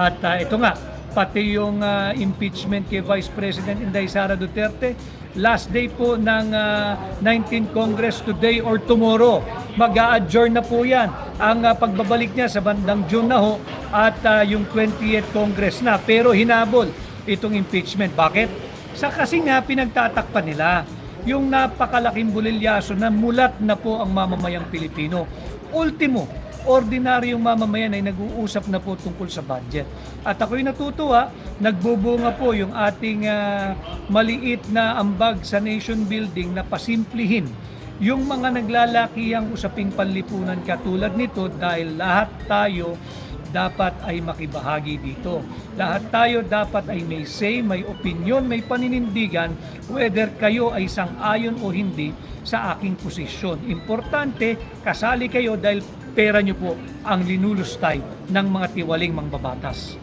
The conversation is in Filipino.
At ito nga, pati yung impeachment kay Vice President Inday Sara Duterte, last day po ng 19th Congress today or tomorrow. Mag-a-adjourn na po yan. Ang pagbabalik niya sa bandang June na ho at yung 20th Congress na. Pero hinabol itong impeachment. Bakit? Kasi nga pinagtatakpan nila yung napakalaking bulilyaso na mulat na po ang mamamayang Pilipino. Ultimo, ordinaryong mamamayan ay nag-uusap na po tungkol sa budget. At ako'y natutuwa, nagbubunga po yung ating maliit na ambag sa nation building na pasimplihin yung mga naglalakihang usaping panlipunan katulad nito dahil lahat tayo dapat ay makibahagi dito. Lahat tayo dapat ay may say, may opinion, may paninindigan, whether kayo ay sang-ayon o hindi sa aking posisyon. Importante, kasali kayo dahil pera nyo po ang linulustay ng mga tiwaling mangbabatas.